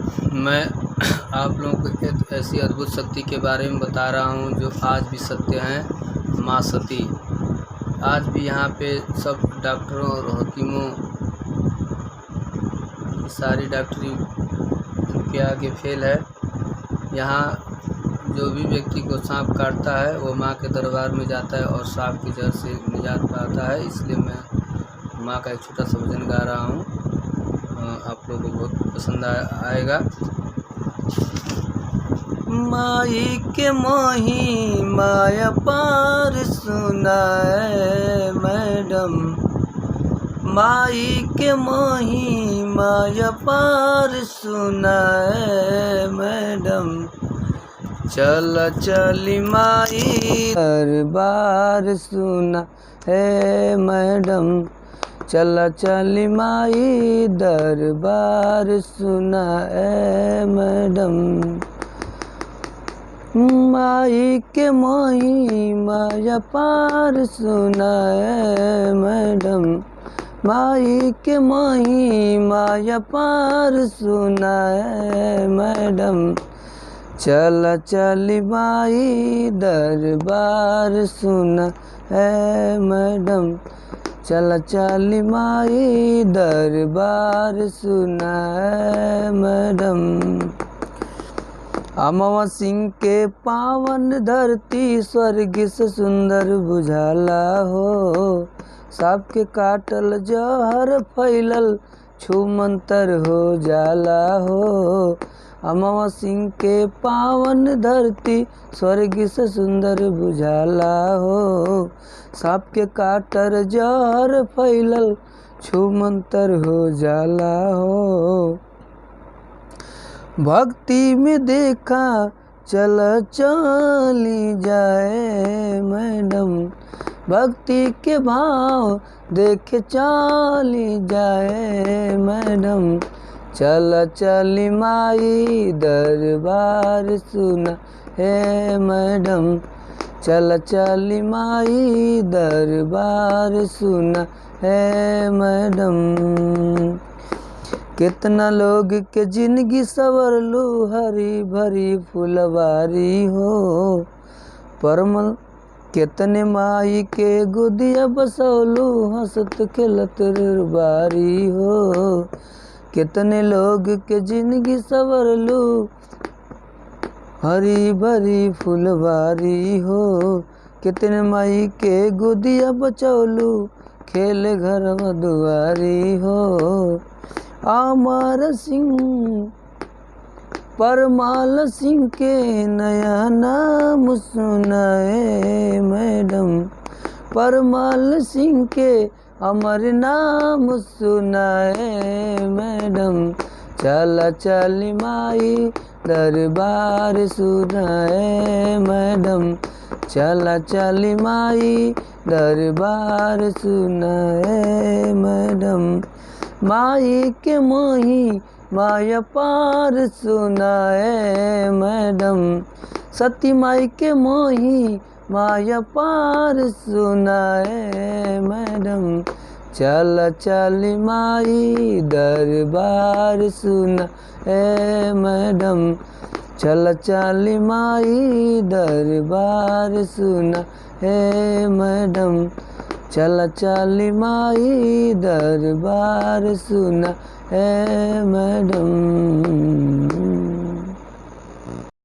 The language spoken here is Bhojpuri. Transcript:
मैं आप लोगों को एक ऐसी अद्भुत शक्ति के बारे में बता रहा हूँ जो आज भी सत्य है। माँ सती आज भी यहाँ पे सब डॉक्टरों और हकीमों की सारी डॉक्टरी के आगे फेल है। यहाँ जो भी व्यक्ति को सांप काटता है वो माँ के दरबार में जाता है और सांप की जड़ से निजात पाता है। इसलिए मैं माँ का एक छोटा सा भजन गा रहा हूँ, आप लोगों को बहुत पसंद आएगा। माई के मोही माया पार सुनाए मैडम, माई के मोही माया पार सुनाए मैडम। चल चली माई दरबार सुना है मैडम, चल चली माई दरबार सुना है मैडम। माई के मोही माया पार सुना है मैडम, माई के मोही माया पार सुना है मैडम। चल चली माई दरबार सुना है मैडम, चल चली माई दरबार सुना है मैडम। अमवा सिंह के पावन धरती स्वर्ग से सुंदर बुझाला हो, सांप के काटल जहर फैलल छू मंतर हो जाला हो। अमवा सिंह के पावन धरती स्वर्ग से सुंदर बुझाला हो, सांप के काटर जहर फैलल छू मंतर हो जाला हो। भक्ति में देखा चल चली जाए मैडम, भक्ति के भाव देखे चली जाए मैडम। चल चली माई दरबार सुना है मैडम, चल चली माई दरबार सुना है मैडम। कितना लोग के जिंदगी संवरलू हरी भरी फुलवारी हो, परमल कितने माई के गुदिया बसौलू हंसत खेलत बारी हो। कितने लोग के जिंदगी संवरलू हरी भरी फुलवारी हो, कितने माई के गुदिया बचौलू खेले घर दुआरी हो। अमर सिंह परमाल सिंह के नया नाम सुनाए मैडम, परमाल सिंह के अमर नाम सुनाए मैडम। चल चली माई दरबार सुनाए मैडम, चल चली माई दरबार सुनाए मैडम। माई के मोही माया पार सुनाए मैडम, सती माई के मोही माया पार सुनाए मैडम। चल चली माई दरबार सुना है मैडम, चल चली माई दरबार सुना है मैडम, चल चली माई दरबार सुना है मैडम।